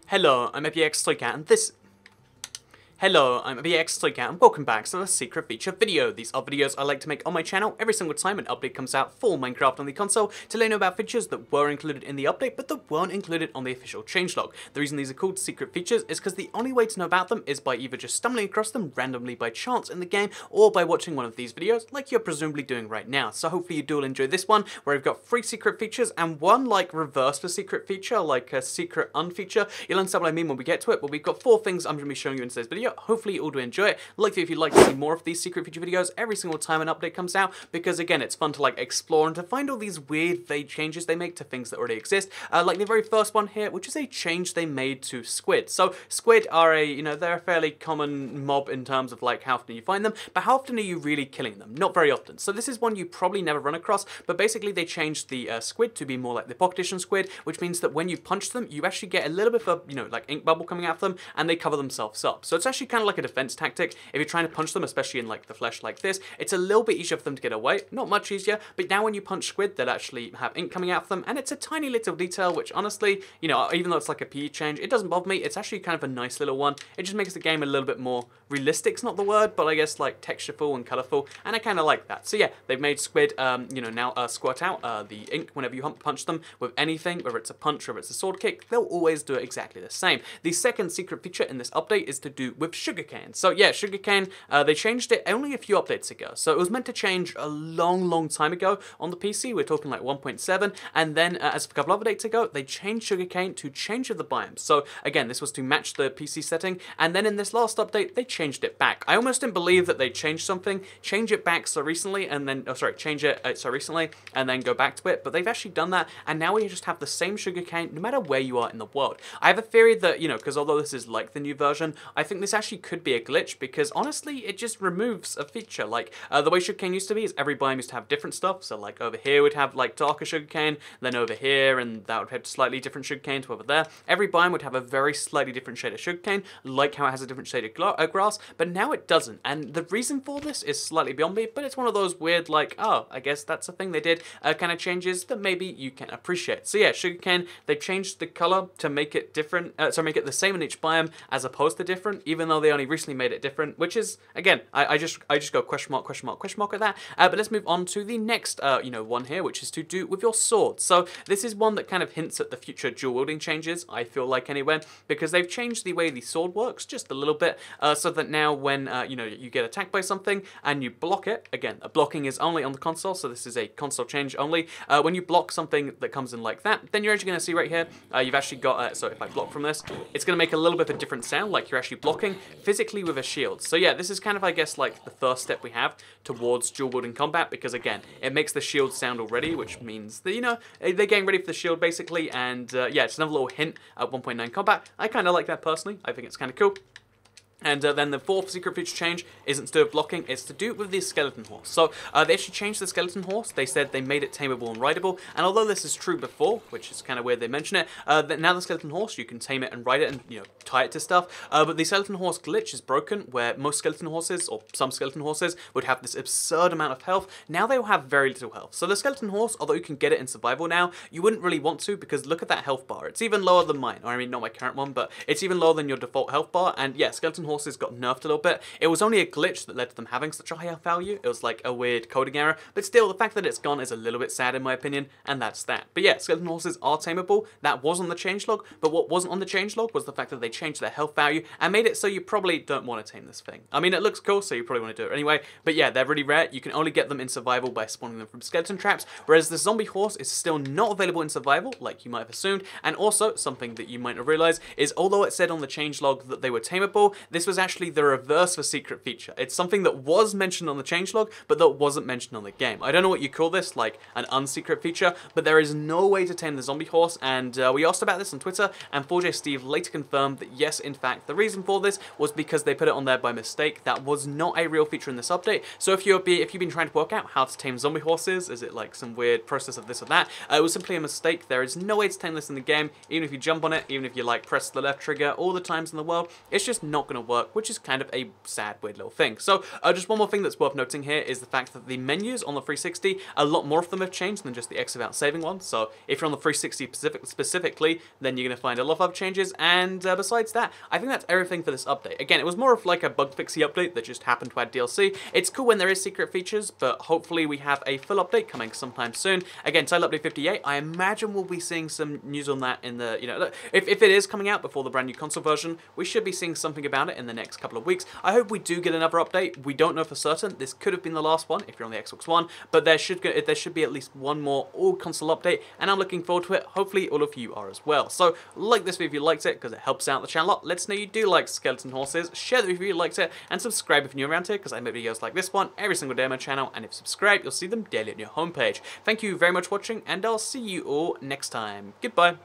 Hello, I'm PS3 and this... Hello, I'm PS3 and welcome back to the secret feature video. These are videos I like to make on my channel every single time an update comes out for Minecraft on the console to let you know about features that were included in the update but that weren't included on the official changelog. The reason these are called secret features is because the only way to know about them is by either just stumbling across them randomly by chance in the game or by watching one of these videos like you're presumably doing right now. So hopefully you do enjoy this one where I've got 3 secret features and one like reverse the secret feature, like a secret unfeature. You'll understand what I mean when we get to it, but we've got 4 things I'm going to be showing you in today's video. Hopefully you all do enjoy it. Like if you'd like to see more of these secret feature videos every single time an update comes out, because again, it's fun to like explore and to find all these weird changes they make to things that already exist. Like the very first one here, which is a change they made to squid. So squid are they're a fairly common mob in terms of like how often you find them, but how often are you really killing them? Not very often. So this is one you probably never run across, but basically they changed the squid to be more like the pocket edition squid, which means that when you punch them, you actually get a little bit of a, like ink bubble coming out of them, and they cover themselves up. So it's actually kind of like a defense tactic. If you're trying to punch them, especially in like the flesh like this, it's a little bit easier for them to get away. Not much easier, but now when you punch squid, they'll actually have ink coming out of them, and it's a tiny little detail, which honestly, even though it's like a PE change, it doesn't bother me. It's actually kind of a nice little one. It just makes the game a little bit more realistic's not the word, but I guess like textureful and colorful, and I kind of like that. So yeah, they've made squid, now squirt out the ink whenever you punch them with anything, whether it's a punch or if it's a sword kick, they'll always do it exactly the same. The second secret feature in this update is to do with sugarcane. So yeah, sugarcane, they changed it only a few updates ago. So it was meant to change a long time ago on the PC. We're talking like 1.7, and then as a couple of updates ago, they changed sugarcane to change of the biomes. So again, this was to match the PC setting, and then in this last update, they changed it back. I almost didn't believe that they changed something, change it back so recently, and then, change it so recently, and then go back to it, but they've actually done that, and now we just have the same sugarcane no matter where you are in the world. I have a theory that, because although this is like the new version, I think this actually could be a glitch, because honestly, it just removes a feature. Like, the way sugarcane used to be is every biome used to have different stuff, so like over here would have like darker sugarcane, then over here, and that would have slightly different sugarcane to over there. Every biome would have a very slightly different shade of sugarcane, like how it has a different shade of grass, but now it doesn't, and the reason for this is slightly beyond me, but it's one of those weird, like, oh, I guess that's a thing they did, kind of changes that maybe you can appreciate. So yeah, sugarcane, they've changed the color to make it different, make it the same in each biome as opposed to different, even though they only recently made it different, which is, again, I just go question mark at that. But let's move on to the next, one here, which is to do with your sword. So this is one that kind of hints at the future dual wielding changes, I feel like anyway, because they've changed the way the sword works just a little bit, so that now when, you get attacked by something and you block it, again, blocking is only on the console, so this is a console change only. When you block something that comes in like that, then you're actually going to see right here, you've actually got, so if I block from this, it's going to make a little bit of a different sound, like you're actually blocking physically with a shield. So yeah, this is kind of, I guess, like the first step we have towards dual wielding combat, because again, it makes the shield sound already, which means that, they're getting ready for the shield basically, and yeah, it's another little hint at 1.9 combat. I kind of like that personally. I think it's kind of cool. And then the fourth secret feature change isn't to do with blocking, it's to do with the skeleton horse. So they actually changed the skeleton horse. They said they made it tameable and rideable, and although this is true before, which is kind of weird they mention it, that now the skeleton horse, you can tame it and ride it and, tie it to stuff, but the skeleton horse glitch is broken, where most skeleton horses, or some skeleton horses, would have this absurd amount of health. Now they will have very little health. So the skeleton horse, although you can get it in survival now, you wouldn't really want to, because look at that health bar. It's even lower than mine, or I mean, not my current one, but it's even lower than your default health bar, and yeah, skeleton horses got nerfed a little bit. It was only a glitch that led to them having such a high health value. It was like a weird coding error, but still, the fact that it's gone is a little bit sad in my opinion, and that's that. But yeah, skeleton horses are tameable. That was on the changelog, but what wasn't on the changelog was the fact that they changed their health value and made it so you probably don't want to tame this thing. I mean, it looks cool, so you probably want to do it anyway, but yeah, they're really rare. You can only get them in survival by spawning them from skeleton traps, whereas the zombie horse is still not available in survival, like you might have assumed. And also, something that you might not realize is, although it said on the changelog that they were tameable, this was actually the reverse for secret feature. It's something that was mentioned on the changelog, but that wasn't mentioned on the game. I don't know what you call this, like an unsecret feature, but there is no way to tame the zombie horse, and we asked about this on Twitter, and 4J Steve later confirmed that yes, in fact, the reason for this was because they put it on there by mistake. That was not a real feature in this update. So if you've been trying to work out how to tame zombie horses, is it like some weird process of this or that? It was simply a mistake. There is no way to tame this in the game, even if you jump on it, even if you like press the left trigger all the times in the world, it's just not going to work, which is kind of a sad, weird little thing. So just one more thing that's worth noting here is the fact that the menus on the 360, a lot more of them have changed than just the X without saving one. So if you're on the 360 specifically, then you're going to find a lot of other changes. And besides that, I think that's everything for this update. Again, it was more of like a bug fixy update that just happened to add DLC. It's cool when there is secret features, but hopefully we have a full update coming sometime soon. Again, title update 58, I imagine we'll be seeing some news on that in the, if it is coming out before the brand new console version, we should be seeing something about it in the next couple of weeks. I hope we do get another update. We don't know for certain. This could have been the last one if you're on the Xbox One, but there should be at least one more all-console update, and I'm looking forward to it. Hopefully all of you are as well. So like this video if you liked it, because it helps out the channel a lot. Let us know you do like skeleton horses. Share the video if you liked it, and subscribe if you're new around here, because I make videos like this one every single day on my channel, and if you subscribe, you'll see them daily on your homepage. Thank you very much for watching, and I'll see you all next time. Goodbye.